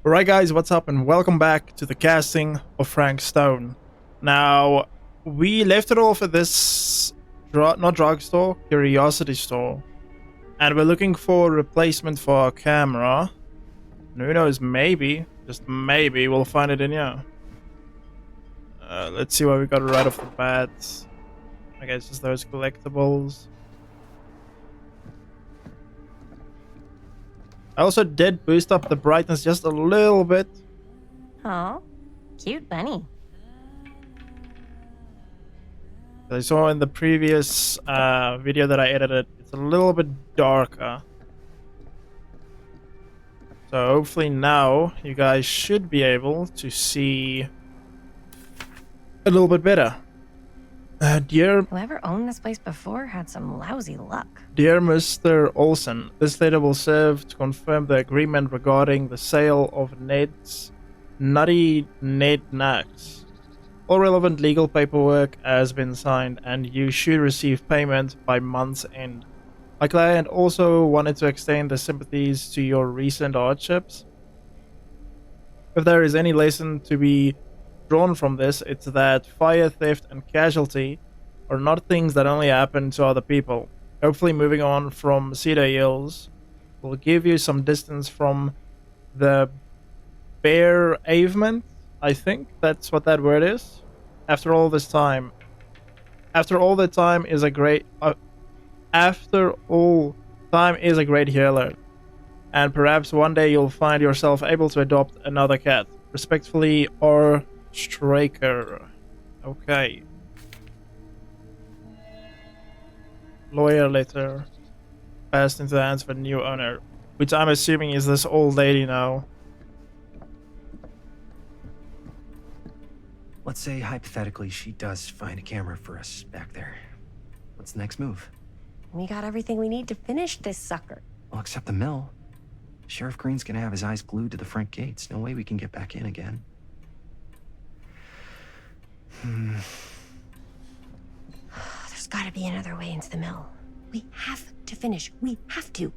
Alright guys, what's up and welcome back to the casting of Frank Stone. Now, we left it off at this, not drugstore, curiosity store. And we're looking for a replacement for our camera. And who knows, maybe, just maybe, we'll find it in here. Let's see what we got right off the bat. I guess just those collectibles. I also did boost up the brightness just a little bit. Oh, cute bunny. I saw in the previous video that I edited, it's a little bit darker. So hopefully now you guys should be able to see a little bit better. Whoever owned this place before had some lousy luck. Dear Mr. Olsen, this letter will serve to confirm the agreement regarding the sale of Ned's Nutty Ned Nuts. All relevant legal paperwork has been signed and you should receive payment by month's end. My client also wanted to extend the sympathies to your recent hardships. If there is any lesson to be drawn from this, it's that fire, theft, and casualty are not things that only happen to other people. Hopefully moving on from Cedar Hills will give you some distance from the bereavement. I think that's what that word is. After all the time is a great healer, and perhaps one day you'll find yourself able to adopt another cat. Respectfully, R. Straker. Okay. Lawyer letter passed into the hands of a new owner, which I'm assuming is this old lady now. Let's say hypothetically she does find a camera for us back there. What's the next move? We got everything we need to finish this sucker. Well, except the mill. Sheriff Green's gonna have his eyes glued to the front gates. No way we can get back in again. There's gotta be another way into the mill. We have to finish. We have to.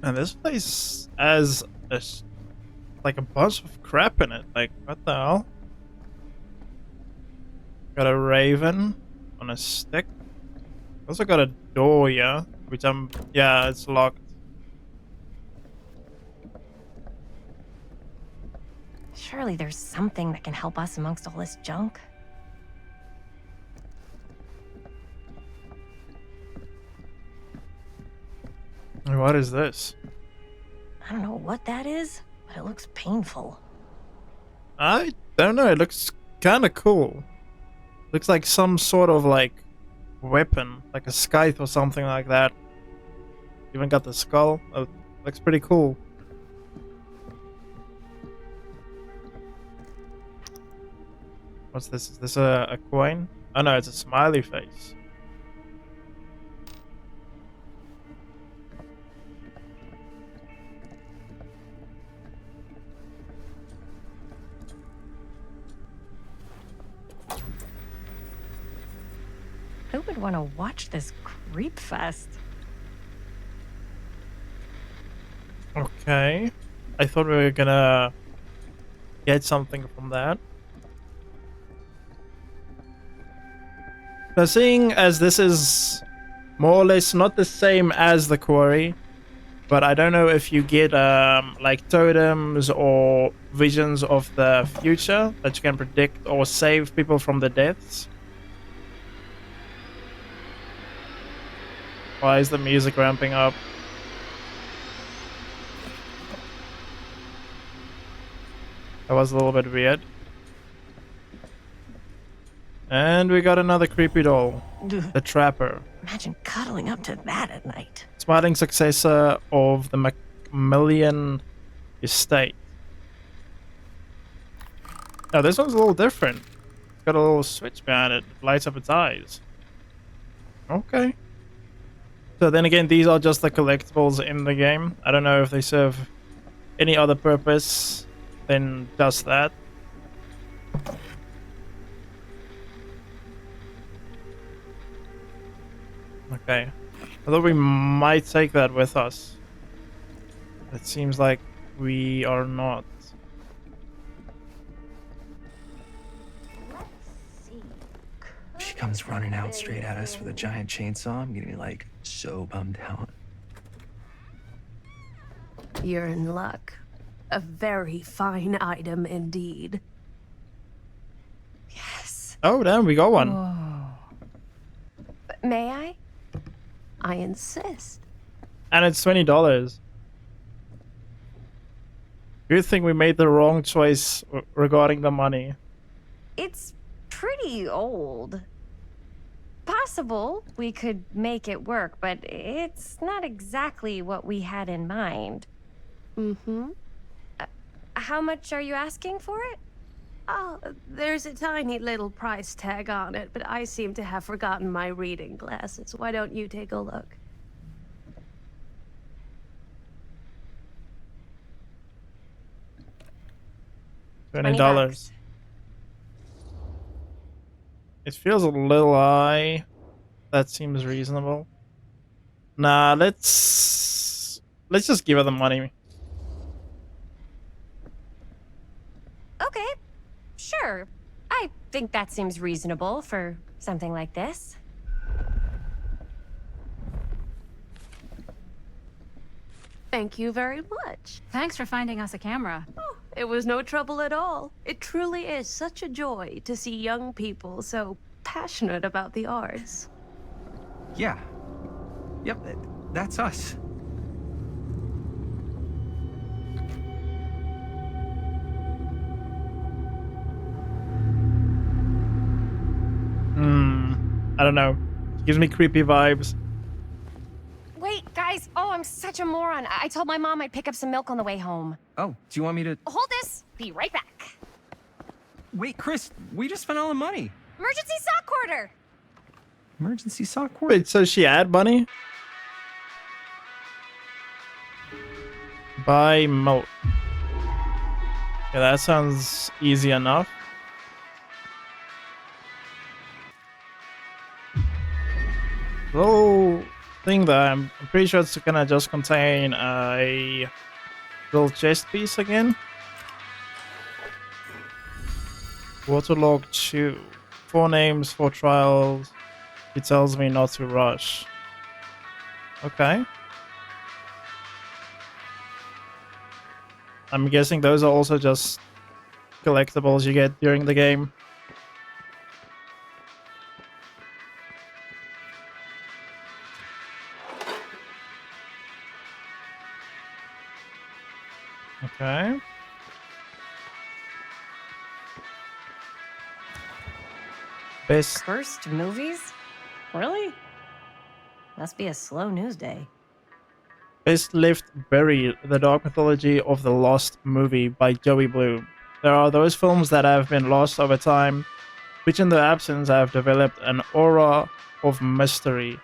And this place has like a bunch of crap in it. Like, what the hell? Got a raven on a stick. Also got a door here, which yeah, it's locked. Surely there's something that can help us amongst all this junk. What is this? I don't know what that is, but it looks painful. I don't know. It looks kind of cool. Looks like some sort of like weapon, like a scythe or something like that. Even got the skull. Oh, looks pretty cool. What's this? Is this a coin? Oh no, it's a smiley face. Who would want to watch this creep fest? Okay. I thought we were gonna get something from that. Now, seeing as this is more or less not the same as the quarry, but I don't know if you get like totems or visions of the future that you can predict or save people from the deaths. Why is the music ramping up? That was a little bit weird. And we got another creepy doll. The Trapper. Imagine cuddling up to that at night. Smiling successor of the Macmillan estate. Now this one's a little different. It's got a little switch behind it. It lights up its eyes. Okay. So then again, these are just the collectibles in the game. I don't know if they serve any other purpose than just that. Okay. Although we might take that with us. It seems like we are not. Let's see. She comes running out straight at us with a giant chainsaw. I'm getting like so bummed out. You're in luck. A very fine item indeed. Yes. Oh, damn, we got one. But may I? I insist. And it's $20. Good thing we made the wrong choice regarding the money. It's pretty old. Possible we could make it work, but it's not exactly what we had in mind. Mm-hmm. How much are you asking for it? Oh, there's a tiny little price tag on it, but I seem to have forgotten my reading glasses. Why don't you take a look? $20. It feels a little high. That seems reasonable. Nah, let's just give her the money. Okay, sure. I think that seems reasonable for something like this. Thank you very much. Thanks for finding us a camera. Oh, it was no trouble at all. It truly is such a joy to see young people so passionate about the arts. Yeah. Yep, that's us. I don't know. Gives me creepy vibes. Wait, guys. Oh, I'm such a moron. I told my mom I'd pick up some milk on the way home. Oh, do you want me to... Hold this. Be right back. Wait, Chris, we just spent all the money. Emergency sock order. Emergency sock cord? Wait, so she had money? Buy milk. Yeah, that sounds easy enough. Little thing that I'm pretty sure it's gonna just contain a little chest piece again. Waterlog 2. 4 names, 4 trials. He tells me not to rush. Okay. I'm guessing those are also just collectibles you get during the game. Okay. Best Cursed movies? Really? Must be a slow news day. Best Lift Buried, The Dark Mythology of the Lost Movie by Joey Bloom. There are those films that have been lost over time, which in their absence have developed an aura of mystery.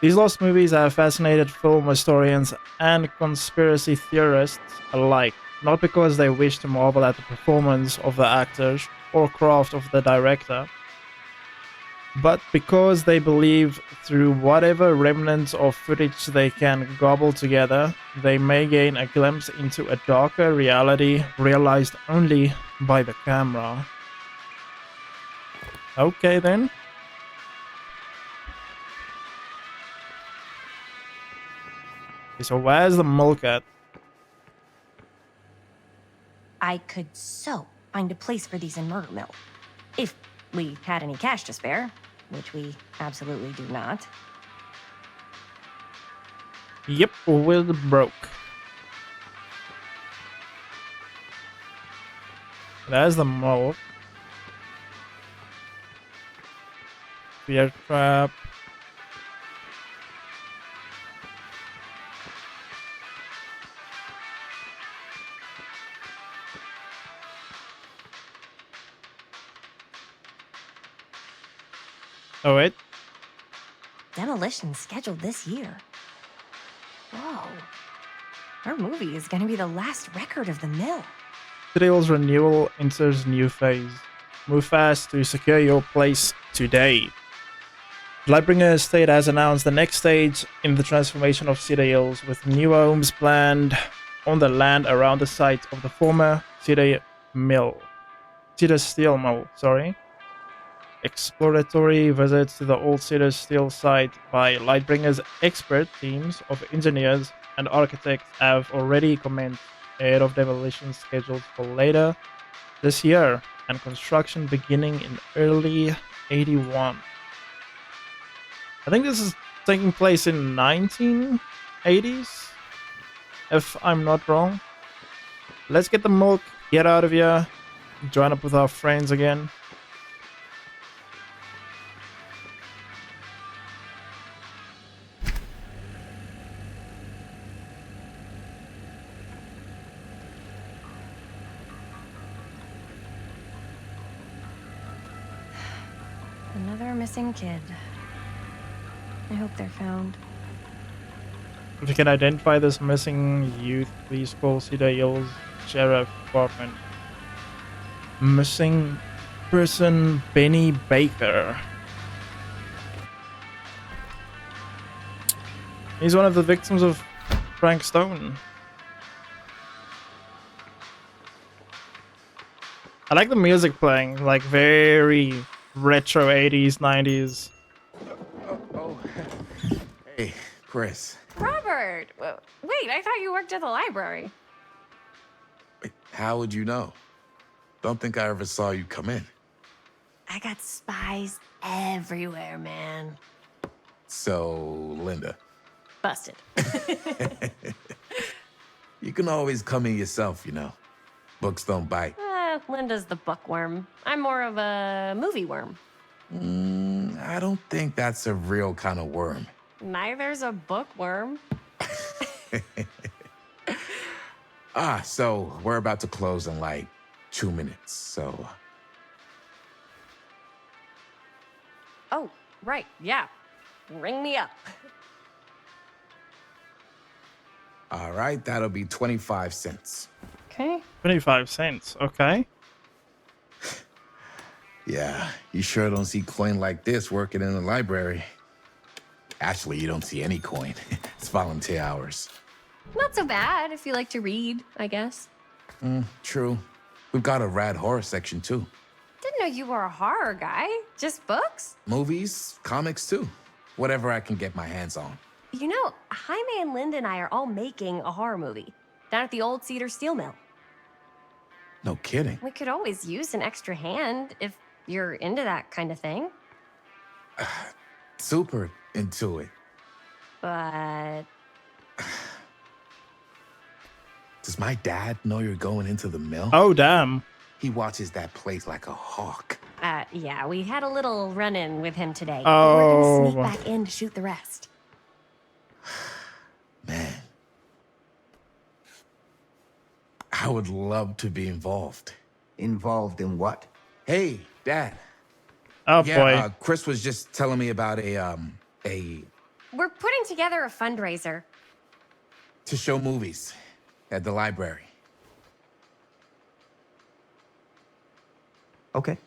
These lost movies have fascinated film historians and conspiracy theorists alike, not because they wish to marvel at the performance of the actors or craft of the director, but because they believe through whatever remnants of footage they can gobble together, they may gain a glimpse into a darker reality realized only by the camera. Okay then. Okay, so where's the milk at? I could so find a place for these in Murder Mill. If we had any cash to spare, which we absolutely do not. Yep, we're broke. There's the milk. Beer trap. Oh wait. Demolition scheduled this year. Whoa. Our movie is gonna be the last record of the mill. Citadel's renewal enters new phase. Move fast to secure your place today. Lightbringer Estate has announced the next stage in the transformation of Cedar Hills, with new homes planned on the land around the site of the former Cedar Steel Mill, sorry. Exploratory visits to the old Cedar Steel site by Lightbringer's expert teams of engineers and architects have already commenced ahead of demolition scheduled for later this year and construction beginning in early 81. I think this is taking place in 1980s, if I'm not wrong. Let's get the milk, get out of here, join up with our friends again. Another missing kid. I hope they're found. If you can identify this missing youth, please call Cedar Hills Sheriff Department. Missing person Benny Baker. He's one of the victims of Frank Stone. I like the music playing, like very retro 80s, 90s. Oh. Hey, Chris. Robert! Wait, I thought you worked at the library. Wait, how would you know? Don't think I ever saw you come in. I got spies everywhere, man. So, Linda, Busted. you can always come in yourself, you know. Books don't bite. Linda's the bookworm. I'm more of a movie worm. I don't think that's a real kind of worm. Neither's a bookworm. So we're about to close in like 2 minutes, so... Oh, right, yeah. Ring me up. All right, that'll be 25 cents. Okay. 25 cents, okay. Yeah, you sure don't see coin like this working in the library. Actually, you don't see any coin. It's volunteer hours. Not so bad if you like to read, I guess. True. We've got a rad horror section, too. Didn't know you were a horror guy. Just books? Movies, comics, too. Whatever I can get my hands on. You know, Jaime and Linda and I are all making a horror movie down at the old Cedar Steel Mill. No kidding. We could always use an extra hand if you're into that kind of thing. Super into it. But Does my dad know you're going into the mill? Oh, damn. He watches that place like a hawk. yeah, we had a little run-in with him today. Oh. We're gonna sneak back in to shoot the rest. Man. I would love to be involved. Involved in what? Hey, Dad. Oh, Yeah, boy. Chris was just telling me about a We're putting together a fundraiser. to show movies at the library. Okay.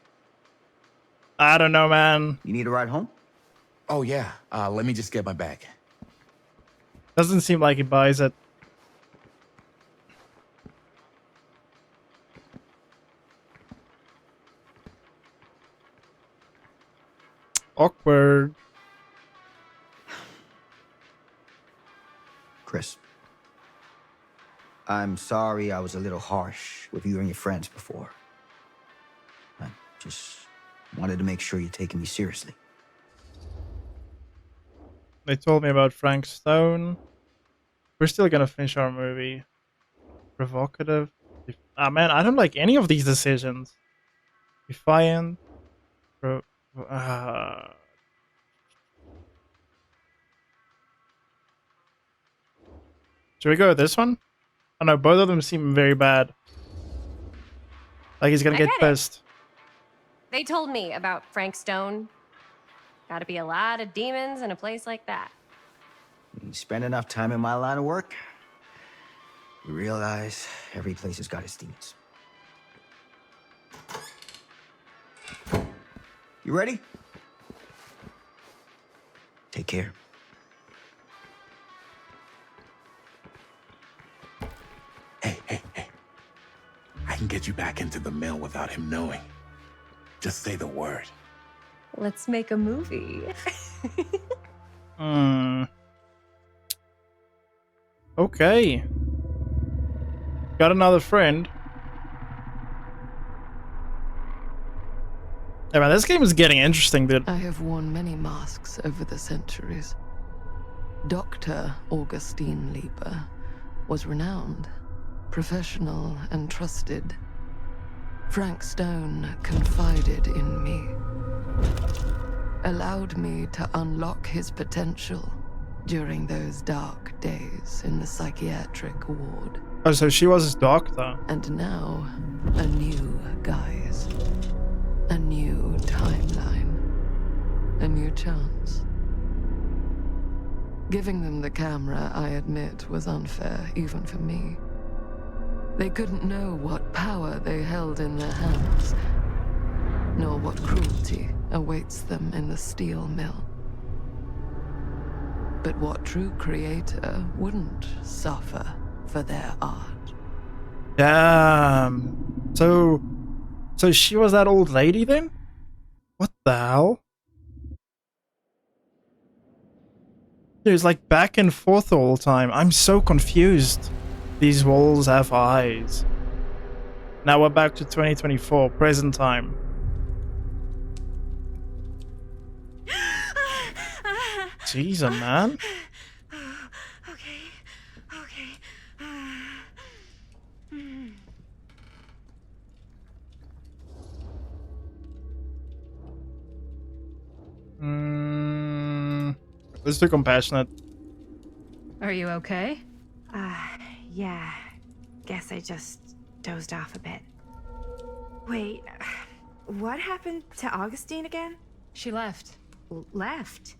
I don't know, man. You need a ride home? Oh yeah. Let me just get my bag. Doesn't seem like he buys it. Awkward. Chris. I'm sorry I was a little harsh with you and your friends before. I just wanted to make sure you're taking me seriously. They told me about Frank Stone. We're still gonna finish our movie. Provocative. Ah, man, I don't like any of these decisions. Defiant. Should we go with this one? Oh no, both of them seem very bad. Like he's gonna I get get it. pissed. They told me about Frank Stone. Gotta be a lot of demons in a place like that. You spend enough time in my line of work, you realize every place has got its demons. You ready? care. Hey, I can get you back into the mill without him knowing. Just say the word. Let's make a movie. Hmm. Okay. Got another friend. Yeah, man, this game is getting interesting, dude. I have worn many masks over the centuries. Dr. Augustine Lieber was renowned, professional, and trusted. Frank Stone confided in me, allowed me to unlock his potential during those dark days in the psychiatric ward. Oh, so she was his doctor. And now, a new guise. A new timeline. A new chance. Giving them the camera, I admit, was unfair, even for me. They couldn't know what power they held in their hands, nor what cruelty awaits them in the steel mill. But what true creator wouldn't suffer for their art? Damn. So she was that old lady then? What the hell? There's like back and forth all the time. I'm so confused. These walls have eyes. Now we're back to 2024, present time. Jeez, man. Okay. Let's be compassionate. Are you okay? Yeah. Guess I just dozed off a bit. Wait, what happened to Augustine again? She left. Left?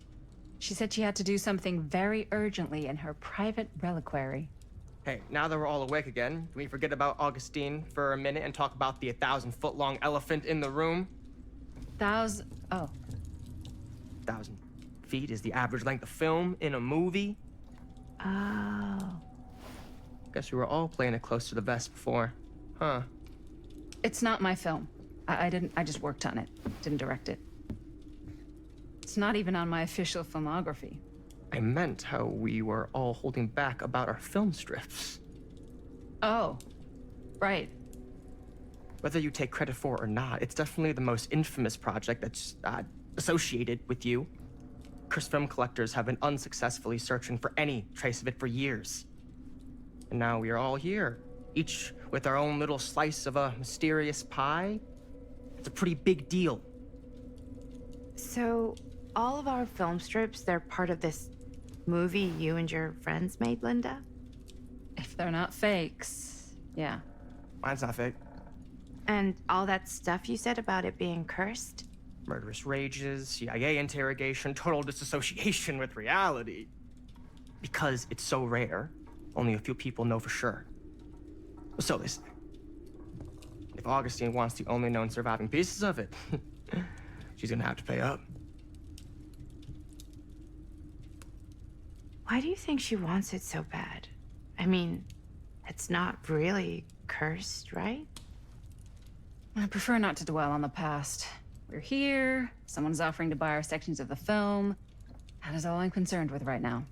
She said she had to do something very urgently in her private reliquary. Hey, now that we're all awake again, can we forget about Augustine for a minute and talk about the 1,000-foot-long elephant in the room? Oh. 1,000 feet is the average length of film in a movie. Oh. Guess we were all playing it close to the vest before. Huh. It's not my film. I just worked on it. Didn't direct it. It's not even on my official filmography. I meant how we were all holding back about our film strips. Oh. Right. Whether you take credit for it or not, it's definitely the most infamous project that's associated with you. Cursed film collectors have been unsuccessfully searching for any trace of it for years. And now we are all here, each with our own little slice of a mysterious pie. It's a pretty big deal. So, all of our film strips, they're part of this movie you and your friends made, Linda? If they're not fakes, yeah. Mine's not fake. And all that stuff you said about it being cursed? Murderous rages, CIA interrogation, total disassociation with reality. Because it's so rare, only a few people know for sure. So they say. If Augustine wants the only known surviving pieces of it, she's gonna have to pay up. Why do you think she wants it so bad? I mean, it's not really cursed, right? I prefer not to dwell on the past. We're here, someone's offering to buy our sections of the film. That is all I'm concerned with right now.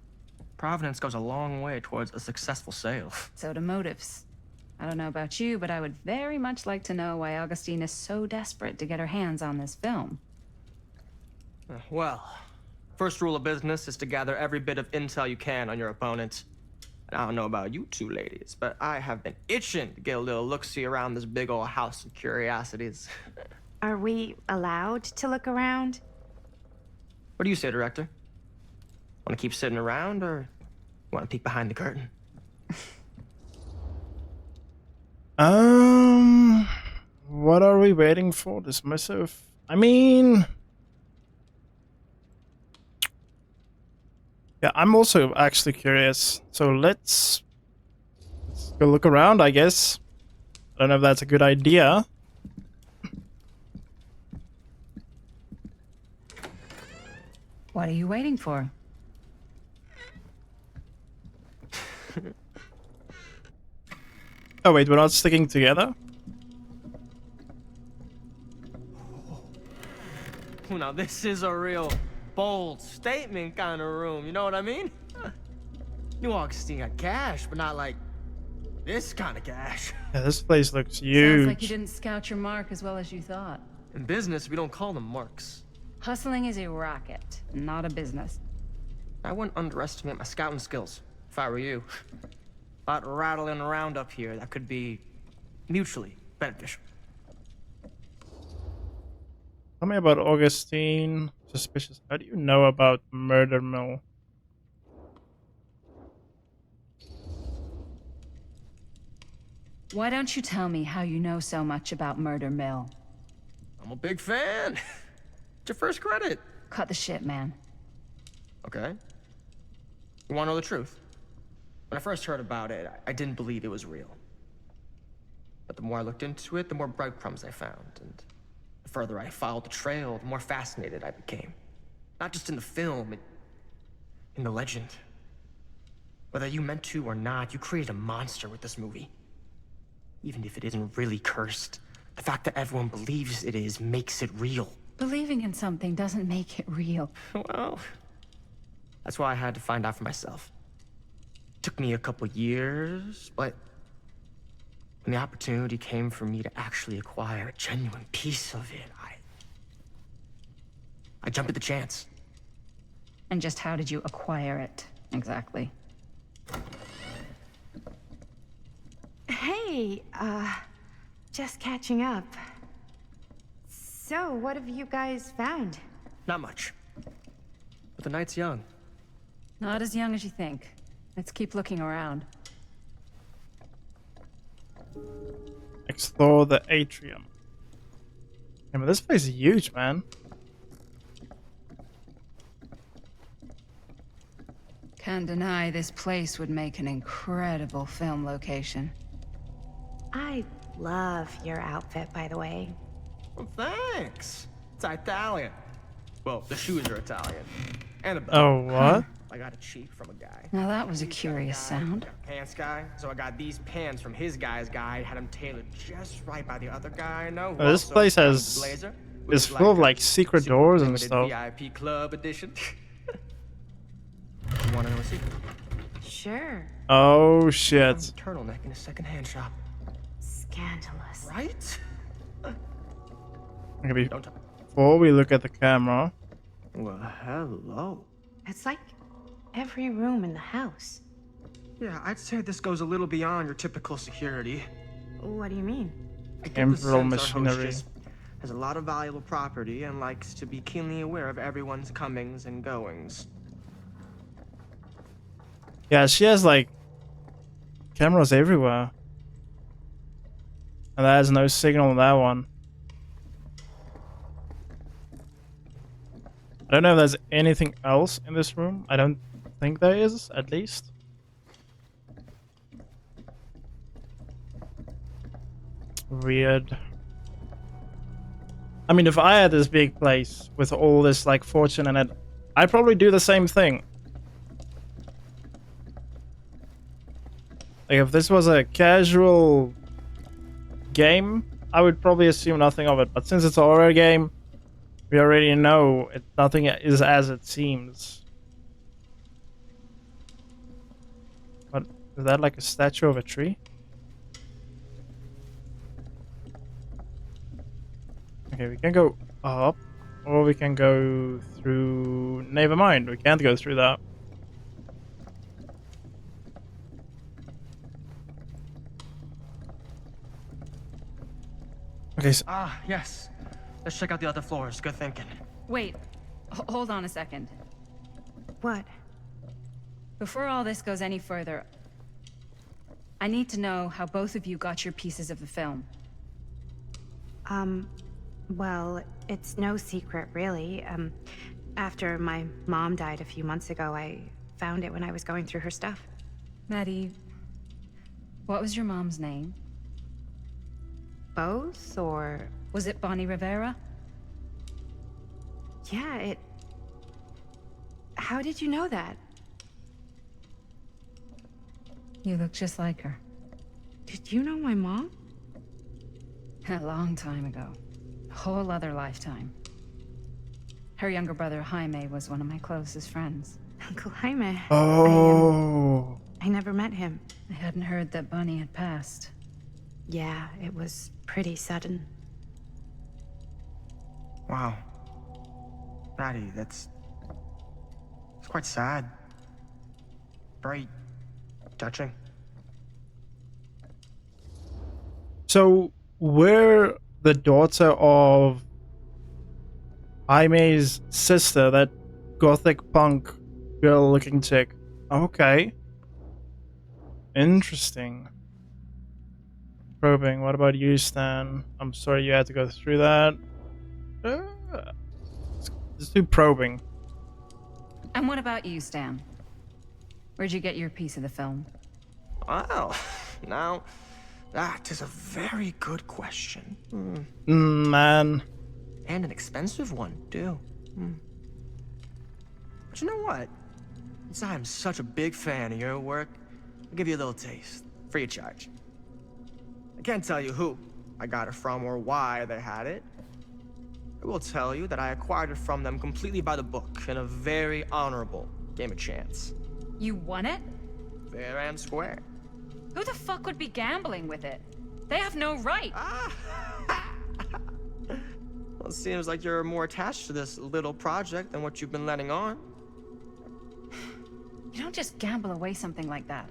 Providence goes a long way towards a successful sale. So do motives. I don't know about you, but I would very much like to know why Augustine is so desperate to get her hands on this film. Well, first rule of business is to gather every bit of intel you can on your opponent. And I don't know about you two ladies, but I have been itching to get a little look-see around this big old house of curiosities. Are we allowed to look around? What do you say, director? Want to keep sitting around, or want to peek behind the curtain? What are we waiting for? Dismissive? I mean... Yeah, I'm also actually curious. So let's go look around, I guess. I don't know if that's a good idea. What are you waiting for? Oh wait, we're not sticking together? Now this is a real bold statement kind of room, you know what I mean? New Augustine got cash, but not like this kind of cash. Yeah, this place looks Sounds like you huge. didn't scout your mark as well as you thought. In business, we don't call them marks. Hustling is a racket, not a business. I wouldn't underestimate my scouting skills, if I were you. A lot rattling around up here that could be mutually beneficial. Tell me about Augustine. Suspicious. How do you know about Murder Mill? Why don't you tell me how you know so much about Murder Mill? I'm a big fan. It's your first credit. Cut the shit, man. Okay. You want to know the truth? When I first heard about it, I didn't believe it was real. But the more I looked into it, the more breadcrumbs I found, and the further I followed the trail, the more fascinated I became. Not just in the film, in the legend. Whether you meant to or not, you created a monster with this movie. Even if it isn't really cursed, the fact that everyone believes it is makes it real. Believing in something doesn't make it real. Well, that's why I had to find out for myself. Took me a couple years, but when the opportunity came for me to actually acquire a genuine piece of it, I jumped at the chance. And just how did you acquire it, exactly? Hey, just catching up. So, what have you guys found? Not much. But the night's young. Not as young as you think. Let's keep looking around. Explore the atrium. Yeah, but this place is huge, man. Can't deny this place would make an incredible film location. I love your outfit, by the way. Well, thanks. It's Italian. Well, the shoes are Italian. And a belt. Oh, what? I got it cheap from a guy. Now that was a He's got curious guy, sound. got a pants guy, so I got these pants from his guy's guy. Had them tailored just right by the other guy I know. who Oh, this also place found has- the blazer, which Is is full of a like secret super doors and limited stuff. VIP club edition. You want to know a secret? Sure. Oh Found shit. a turtleneck in a secondhand shop. Scandalous. Right? Okay, Don't tell. before we look at the camera, Well, hello. It's like every room in the house. Yeah, I'd say this goes a little beyond your typical security. What do you mean? I get the Temporal sense our host machinery. just has a lot of valuable property and likes to be keenly aware of everyone's comings and goings. yeah, she has like cameras everywhere. And there's no signal on that one. I don't know if there's anything else in this room. I don't think there is, at least. Weird. I mean, if I had this big place with all this like fortune in it, I'd probably do the same thing. Like if this was a casual game, I would probably assume nothing of it. But since it's a horror game, we already know nothing is as it seems. What is that? Like a statue of a tree? Okay, we can go up, or we can go through. Never mind, we can't go through that. Okay, so Ah, yes. Let's check out the other floors. Good thinking. Wait, hold on a second. What? Before all this goes any further, I need to know how both of you got your pieces of the film. Well, it's no secret, really. After my mom died a few months ago, I found it when I was going through her stuff. Maddie, what was your mom's name? Both, or... Was it Bonnie Rivera? Yeah, it... How did you know that? You look just like her. Did you know my mom? A long time ago. A whole other lifetime. Her younger brother, Jaime, was one of my closest friends. Uncle Jaime. Oh. I never met him. I hadn't heard that Bunny had passed. Yeah, it was pretty sudden. Wow. Maddie, it's quite sad. Very touching. So, we're the daughter of Jaime's sister, that gothic punk girl looking chick. Okay. Interesting. Probing. What about you, Stan? I'm sorry you had to go through that. Let's do probing. And what about you, Stan? Where'd you get your piece of the film? Wow. Now, that is a very good question. Man. And an expensive one, too. But you know what? Since I'm such a big fan of your work, I'll give you a little taste, free of charge. I can't tell you who I got it from or why they had it. I will tell you that I acquired it from them completely by the book in a very honorable game of chance. You won it? Fair and square. Who the fuck would be gambling with it? They have no right. Well, it seems like you're more attached to this little project than what you've been letting on. You don't just gamble away something like that.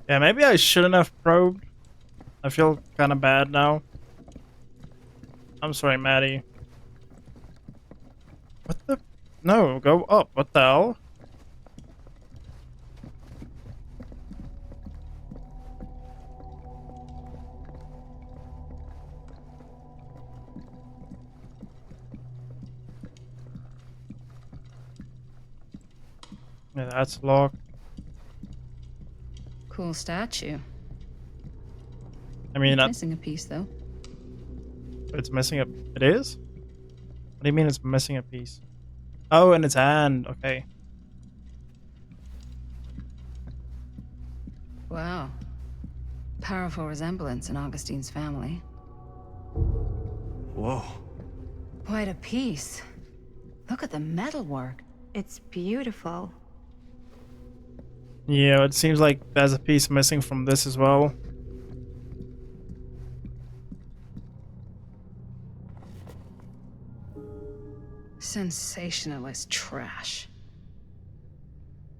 Yeah, maybe I shouldn't have probed. I feel kind of bad now. I'm sorry, Maddie. What the? No, go up. What the hell? Yeah, that's locked. Cool statue. I mean, Missing a piece, though. it's missing a... It is? What do you mean it's missing a piece? Oh, and its hand. Okay. Wow. Powerful resemblance in Augustine's family. Whoa. Quite a piece. Look at the metalwork. It's beautiful. Yeah, it seems like there's a piece missing from this as well. Sensationalist trash.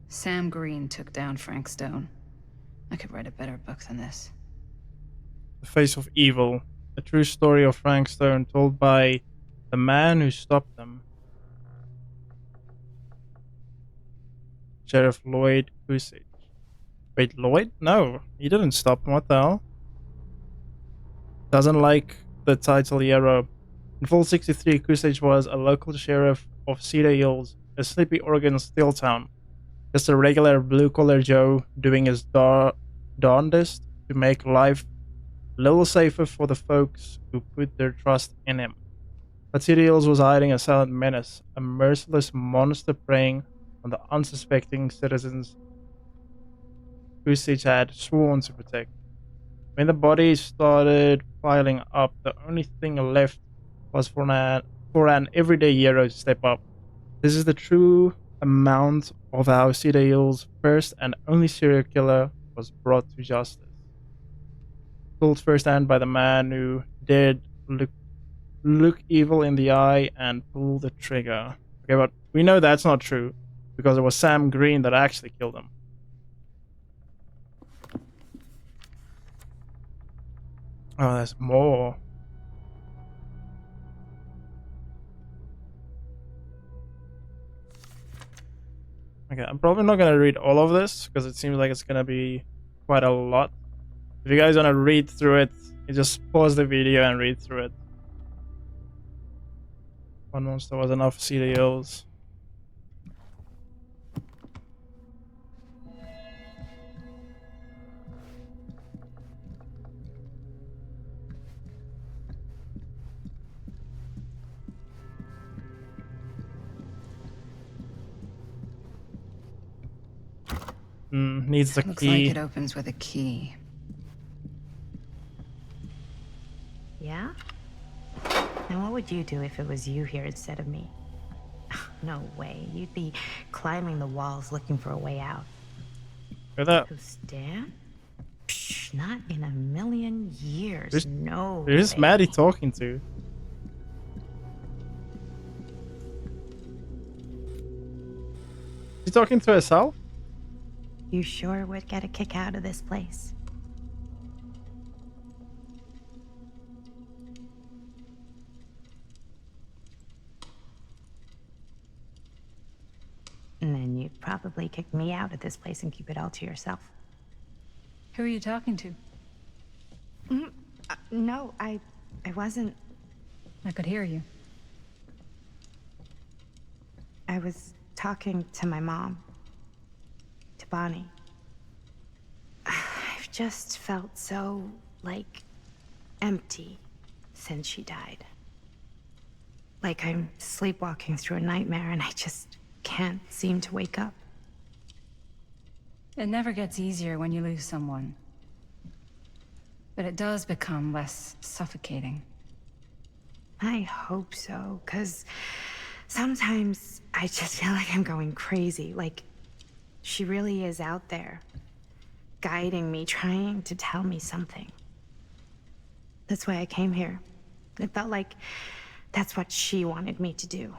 Sam Green took down Frank Stone. I could write a better book than this. The Face of Evil. A true story of Frank Stone told by the man who stopped them. Sheriff Lloyd Goosage. Wait, Lloyd? No, he didn't stop him. What the hell? Doesn't like the title Yarrow. In Fall 63, Goosage was a local sheriff of Cedar Hills, a sleepy Oregon steel town. Just a regular blue-collar Joe doing his darndest to make life a little safer for the folks who put their trust in him. But Cedar Hills was hiding a silent menace, a merciless monster preying on the unsuspecting citizens Goosage had sworn to protect. When the bodies started piling up, the only thing left was for an everyday hero to step up. This is the true amount of how Cedar Hills' first and only serial killer was brought to justice. Told firsthand by the man who dared look evil in the eye and pull the trigger. Okay, but we know that's not true, because it was Sam Green that actually killed him. Oh, there's more. Okay, I'm probably not going to read all of this, because it seems like it's going to be quite a lot. If you guys want to read through it, you just pause the video and read through it. Once there was enough CDOs. Needs the Looks key. like it opens with a key. Yeah? And what would you do if it was you here instead of me? No way. You'd be climbing the walls looking for a way out. Look at that. Who's Stan? Psh, not in a million years. Who's- No Who's way. Maddie talking to? She talking to herself? You sure would get a kick out of this place. And then you'd probably kick me out of this place and keep it all to yourself. Who are you talking to? No, I wasn't. I could hear you. I was talking to my mom. To Bonnie. I've just felt so, like, empty since she died. Like I'm sleepwalking through a nightmare and I just can't seem to wake up. It never gets easier when you lose someone. But it does become less suffocating. I hope so, because sometimes I just feel like I'm going crazy. Like, she really is out there, guiding me, trying to tell me something. That's why I came here. It felt like that's what she wanted me to do.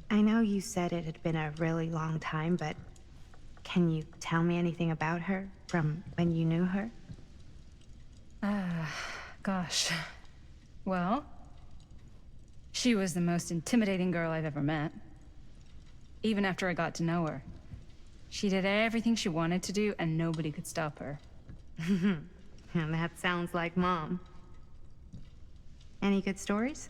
I know you said it had been a really long time, but can you tell me anything about her from when you knew her? Gosh. Well, she was the most intimidating girl I've ever met. Even after I got to know her. She did everything she wanted to do, and nobody could stop her. And that sounds like Mom. Any good stories?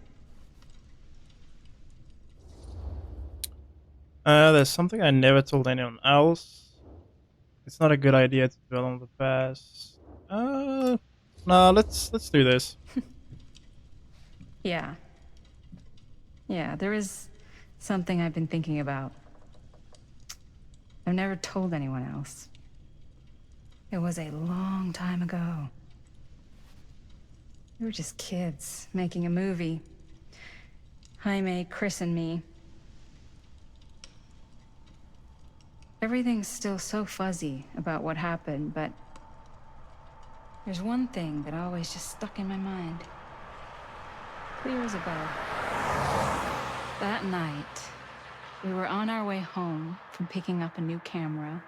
There's something I never told anyone else. It's not a good idea to dwell on the past. No, let's do this. Yeah. Yeah, there is something I've been thinking about. I've never told anyone else. It was a long time ago. We were just kids making a movie. Jaime, Chris, and me. Everything's still so fuzzy about what happened, but there's one thing that always just stuck in my mind. Clear as a bell. That night, we were on our way home from picking up a new camera.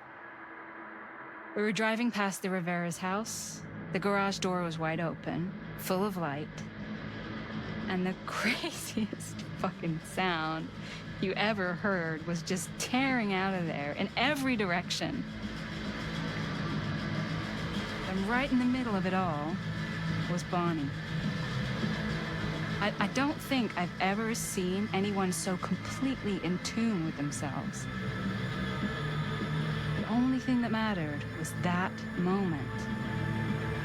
We were driving past the Rivera's house. The garage door was wide open, full of light. And the craziest fucking sound you ever heard was just tearing out of there in every direction. And right in the middle of it all was Bonnie. I don't think I've ever seen anyone so completely in tune with themselves. The only thing that mattered was that moment.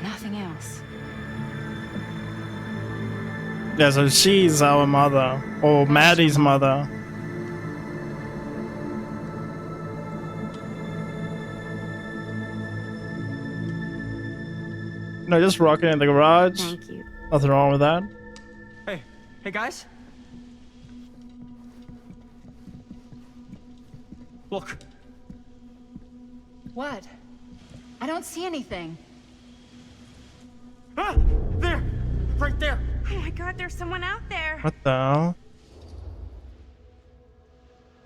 Nothing else. Yeah, so she's our mother, or Maddie's mother. No, just rocking in the garage. Thank you. Nothing wrong with that. Hey guys. Look. What? I don't see anything. Ah! There! Right there! Oh my god, there's someone out there. What the hell?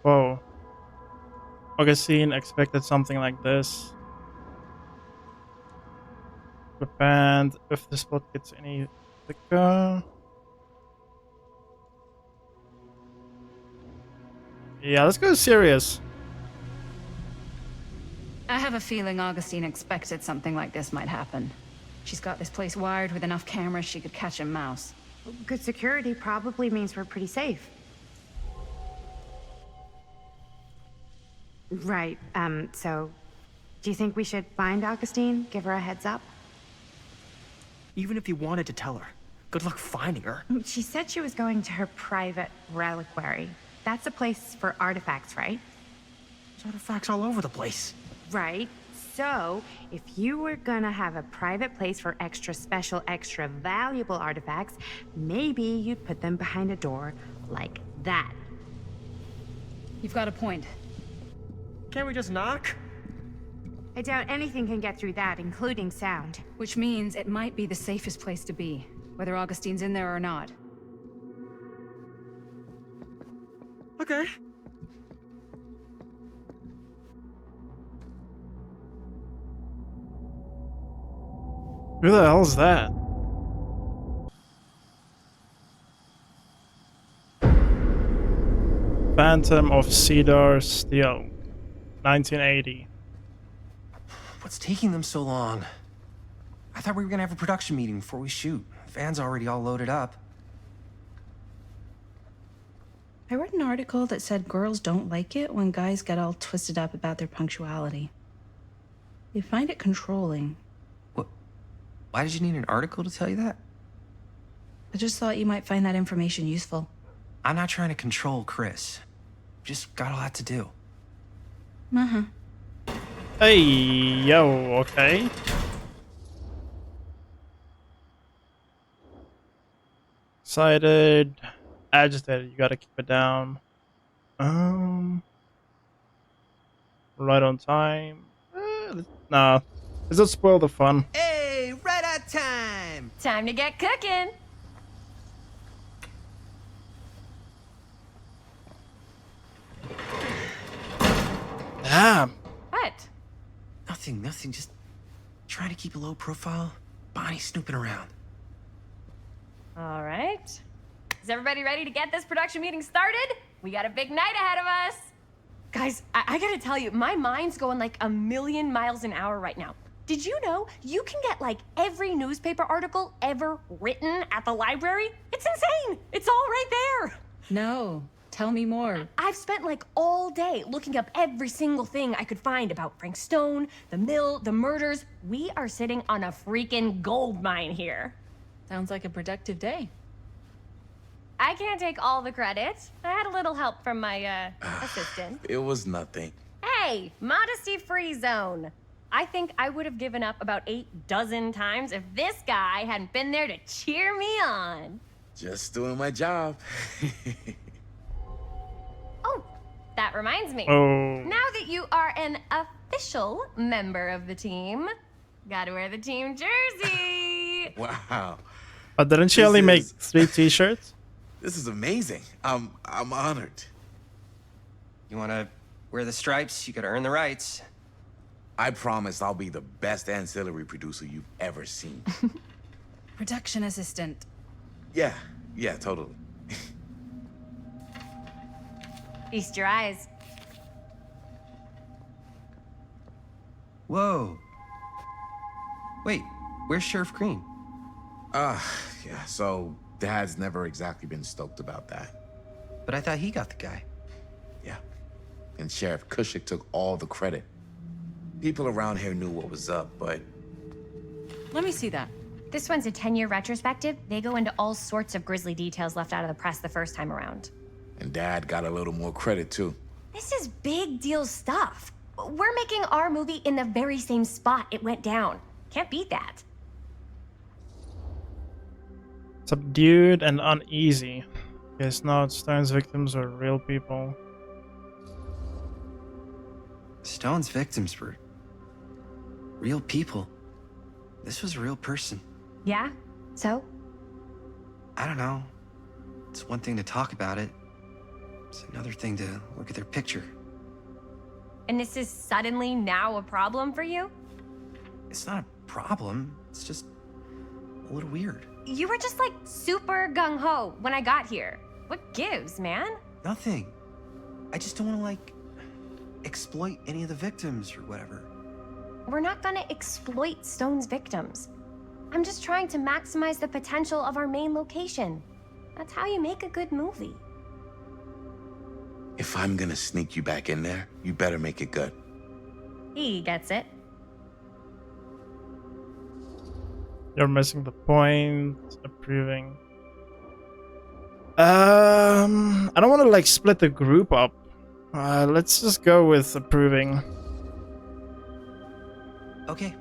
Whoa. Augustine expected something like this. And if the spot gets any thicker. Yeah, let's go serious. I have a feeling Augustine expected something like this might happen. She's got this place wired with enough cameras she could catch a mouse. Good security probably means we're pretty safe. Right, so do you think we should find Augustine? Give her a heads up? Even if you wanted to tell her, good luck finding her. She said she was going to her private reliquary. That's a place for artifacts, right? There's artifacts all over the place. Right, So, if you were gonna have a private place for extra special, extra valuable artifacts, maybe you'd put them behind a door like that. You've got a point. Can't we just knock? I doubt anything can get through that, including sound. Which means it might be the safest place to be, whether Augustine's in there or not. Okay. Who the hell's that? Phantom of Cedar Steel, 1980. What's taking them so long? I thought we were gonna have a production meeting before we shoot. Van's already all loaded up. I read an article that said girls don't like it when guys get all twisted up about their punctuality. They find it controlling. What? Why did you need an article to tell you that? I just thought you might find that information useful. I'm not trying to control Chris. Just got a lot to do. Uh-huh. Hey, yo, okay. Excited, agitated, you gotta keep it down. Right on time. Nah, let's not spoil the fun. Hey, right on time! Time to get cooking. Damn. What? Nothing, just trying to keep a low profile. Bonnie snooping around. All right. Is everybody ready to get this production meeting started? We got a big night ahead of us. Guys, I gotta tell you, my mind's going like a million miles an hour right now. Did you know you can get like every newspaper article ever written at the library? It's insane. It's all right there. No, tell me more. I've spent like all day looking up every single thing I could find about Frank Stone, the mill, the murders. We are sitting on a freaking gold mine here. Sounds like a productive day. I can't take all the credit. I had a little help from my assistant. It was nothing. Hey, modesty-free zone. I think I would have given up about 8 dozen times if this guy hadn't been there to cheer me on. Just doing my job. Oh, that reminds me. Oh. Now that you are an official member of the team, gotta wear the team jersey. Wow. But didn't she This only make is- 3 t-shirts? This is amazing. I'm honored. You wanna wear the stripes? You gotta earn the rights. I promise I'll be the best ancillary producer you've ever seen. Production assistant. Yeah, totally. Feast your eyes. Whoa. Wait, where's Sheriff Green? Yeah, so Dad's never exactly been stoked about that. But I thought he got the guy. Yeah. And Sheriff Cushik took all the credit. People around here knew what was up, but Let me see that. This one's a 10-year retrospective. They go into all sorts of grisly details left out of the press the first time around. and Dad got a little more credit too. This is big deal stuff. We're making our movie in the very same spot it went down. Can't beat that. Subdued and uneasy. Guess not. Stone's victims are real people. Stone's victims were real people. This was a real person. Yeah? So? I don't know. It's one thing to talk about it. It's another thing to look at their picture. And this is suddenly now a problem for you? It's not a problem. It's just a little weird. You were just like super gung-ho when I got here. What gives, man? Nothing. I just don't want to, like, exploit any of the victims or whatever. We're not gonna exploit Stone's victims. I'm just trying to maximize the potential of our main location. That's how you make a good movie. If I'm gonna sneak you back in there, you better make it good. He gets it. You're missing the point. Approving. I don't want to like split the group up. Let's just go with approving. Okay.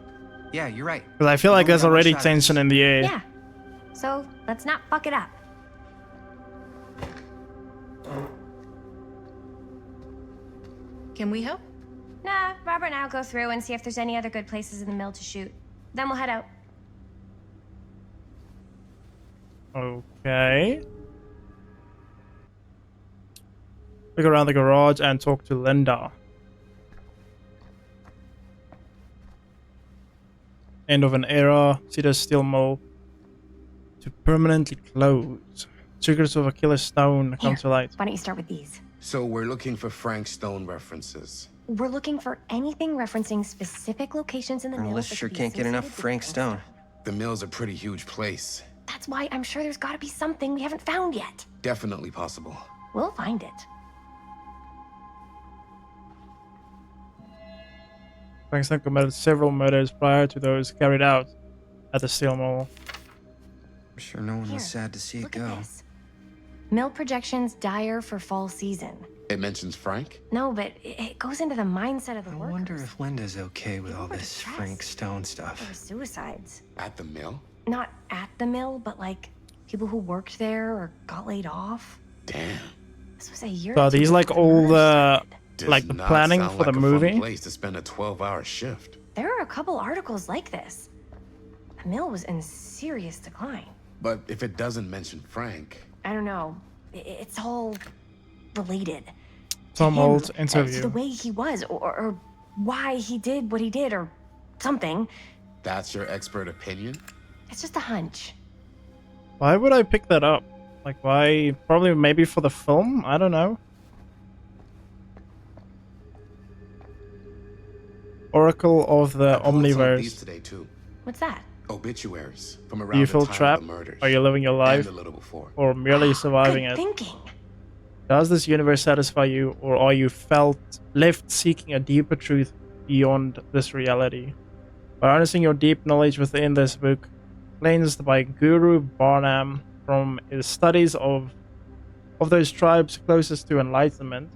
Yeah, you're right. Because I feel like We've there's only got one already shot at tension this. in the air. Yeah. So let's not fuck it up. Can we help? Nah, Robert and I'll go through and see if there's any other good places in the mill to shoot. Then we'll head out. Okay. Look around the garage and talk to Linda. End of an era. Cedar steel mill to permanently close. Secrets of Achilles Stone come Here, to light. why don't you start with these? So we're looking for Frank Stone references. We're looking for anything referencing specific locations in the mill. Melissa that sure could be can't get enough associated with Frank the Stone. The mill's a pretty huge place. That's why I'm sure there's gotta be something we haven't found yet. Definitely possible. We'll find it. Frankston committed several murders prior to those carried out at the steel mill. I'm sure no one Here, was sad to see it Look go. at this. Mill projections dire for fall season. It mentions Frank? No, but it goes into the mindset of the I workers. wonder if Linda's okay with People all were this distressed. Frank Stone There stuff. were suicides. At the mill? Not at the mill, but like people who worked there or got laid off. Damn. This was a year. So or are two these like before all murders the started. Does like the not planning sound for like the a fun movie? place to spend a 12-hour shift. There are a couple articles like this. The mill was in serious decline. But if it doesn't mention Frank, I don't know. It's all related. Tom Him, Holt to interview. the way he was, or why he did what he did, or something. that's your expert opinion? It's just a hunch. Why would I pick that up? Like why? Probably maybe for the film? I don't know. Oracle of the I pulled some of these Omniverse. today too. What's that? Obituaries from Do around you the feel time trapped? of the murders. Are you living your life? And a little before. Or merely surviving Good it? thinking. Does this universe satisfy you, or are you left seeking a deeper truth beyond this reality? By harnessing your deep knowledge within this book, cleansed by Guru Barnum from his studies of those tribes closest to enlightenment,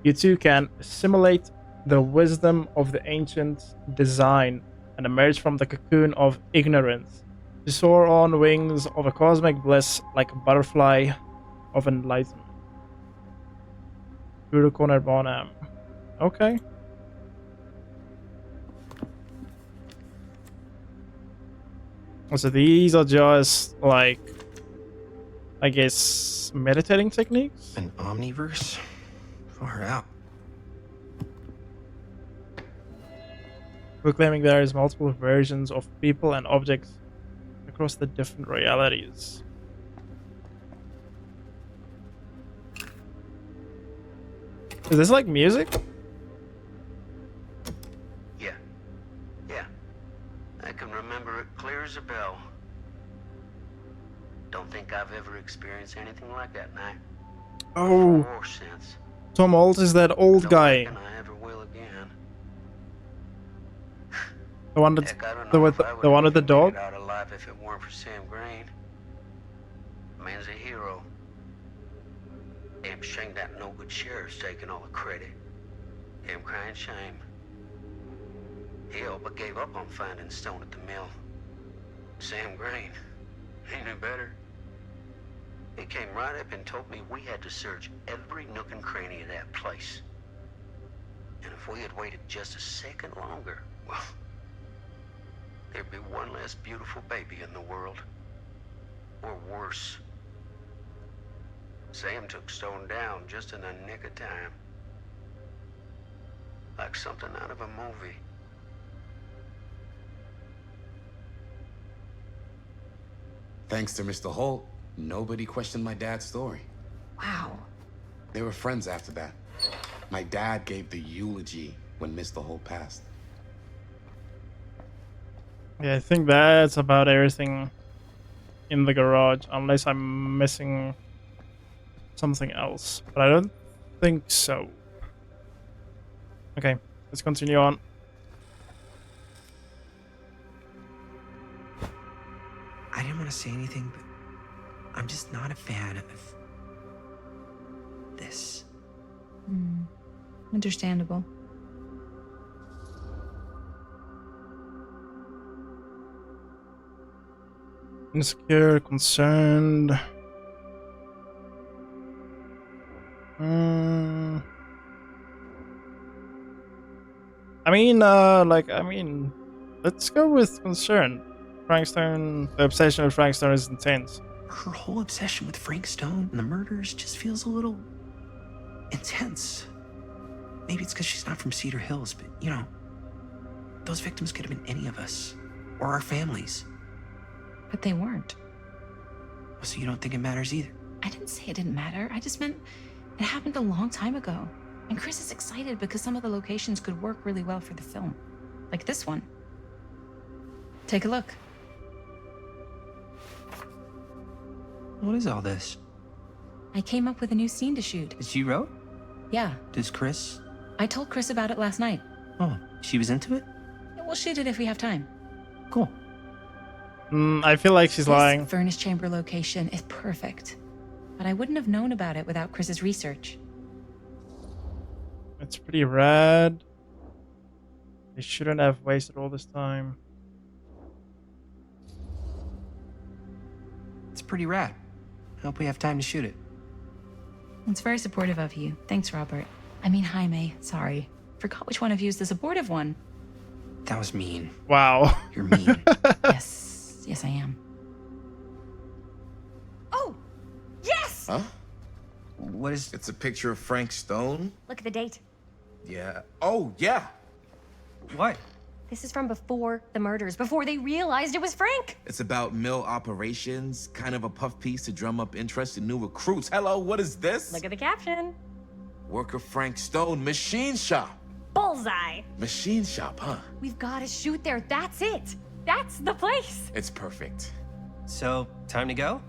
you too can assimilate the wisdom of the ancient design and emerge from the cocoon of ignorance to soar on wings of a cosmic bliss like a butterfly of enlightenment. Guru Corner Bonham. Okay. So these are just like, I guess, meditating techniques? An omniverse? Far out. Proclaiming there is multiple versions of people and objects across the different realities. Is this like music? Yeah. Yeah. I can remember it clear as a bell. Don't think I've ever experienced anything like that night. Oh, Or since. Tom Holt is that old Don't guy. reckon I ever will again. The one that's Heck, I don't the know with if I the would've one with the even made dog? it out alive if it weren't for Sam Green. Man's a hero. Damn shame that no good sheriff's taking all the credit. Damn crying shame. He all but gave up on finding Stone at the mill. Sam Green, he knew better. He came right up and told me we had to search every nook and cranny of that place. And if we had waited just a second longer, well, there'd be one less beautiful baby in the world. Or worse. Sam took Stone down just in the nick of time. Like something out of a movie. Thanks to Mr. Holt, nobody questioned my dad's story. Wow. They were friends after that. My dad gave the eulogy when Mr. Holt passed. Yeah, I think that's about everything in the garage, unless I'm missing something else. But I don't think so. Okay, let's continue on. I didn't want to say anything, but I'm just not a fan of this. Understandable. Insecure, concerned. Let's go with concern. Frank Stone, the obsession with Frank Stone is intense. Her whole obsession with Frank Stone and the murders just feels a little intense. Maybe it's because she's not from Cedar Hills, but you know, those victims could have been any of us or our families. But they weren't. So you don't think it matters either? I didn't say it didn't matter. I just meant it happened a long time ago. And Chris is excited because some of the locations could work really well for the film. Like this one. Take a look. What is all this? I came up with a new scene to shoot. That you wrote? Yeah. Does Chris? I told Chris about it last night. Oh, she was into it? We'll shoot it if we have time. Cool. I feel like she's lying. This furnace chamber location is perfect. But I wouldn't have known about it without Chris's research. It's pretty rad. They shouldn't have wasted all this time. It's pretty rad. I hope we have time to shoot it. It's very supportive of you. Thanks, Robert. I mean, Jaime. Sorry. Forgot which one of you is the supportive one. That was mean. Wow. You're mean. Yes, I am. Oh! Yes! Huh? What is... It's a picture of Frank Stone? Look at the date. Yeah. Oh, yeah. What? This is from before the murders, before they realized it was Frank. It's about mill operations, kind of a puff piece to drum up interest in new recruits. Hello, what is this? Look at the caption. Worker Frank Stone, machine shop. Bullseye. Machine shop, huh? We've got to shoot there. That's it. That's the place. It's perfect. So, time to go?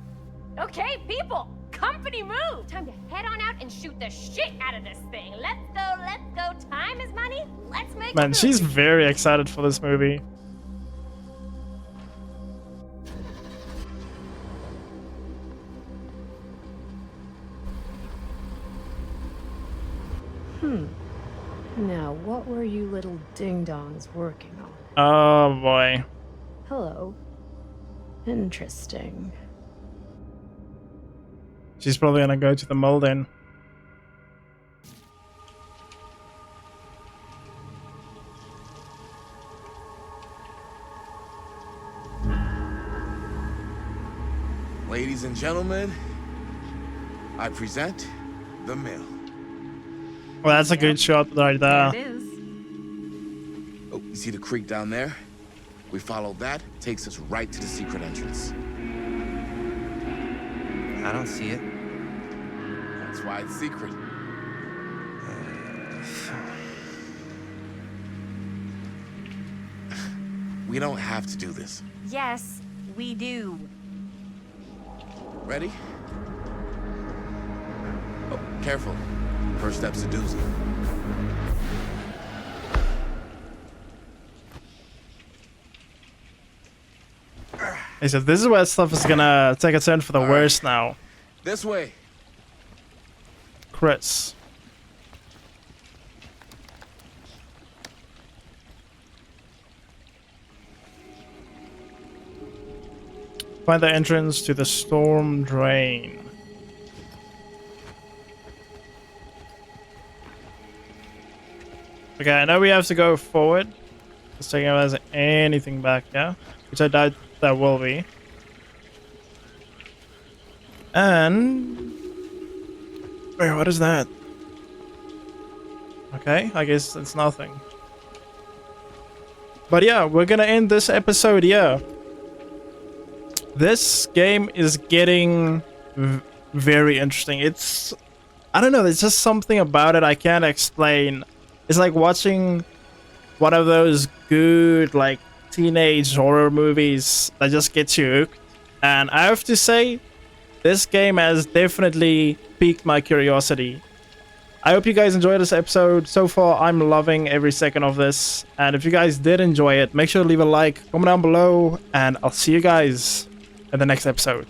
Okay, people. Company move. Time to head on out and shoot the shit out of this thing. Let's go, let's go. Time is money. Let's make Man, a she's movie. very excited for this movie. Now, what were you little ding-dongs working on? Oh boy. Hello. Interesting. She's probably gonna go to the mold then. Ladies and gentlemen, I present the mill. Well, that's a good shot right there. There it is. Oh, you see the creek down there? We follow that, takes us right to the secret entrance. I don't see it. That's why it's secret. We don't have to do this. Yes, we do. Ready? Oh, careful. First step's a doozy. He said, this is where stuff is gonna take a turn for the worst now. This way. Chris. Find the entrance to the storm drain. Okay, I know we have to go forward. Let's check if there's anything back here, which I doubt there will be. And wait, what is that? Okay, I guess it's nothing. But yeah, we're gonna end this episode here. This game is getting very interesting. It's, I don't know, there's just something about it I can't explain. It's like watching one of those good, like, teenage horror movies that just gets you hooked. And I have to say, this game has definitely piqued my curiosity. I hope you guys enjoyed this episode. So far, I'm loving every second of this. And if you guys did enjoy it, make sure to leave a like, comment down below, and I'll see you guys in the next episode.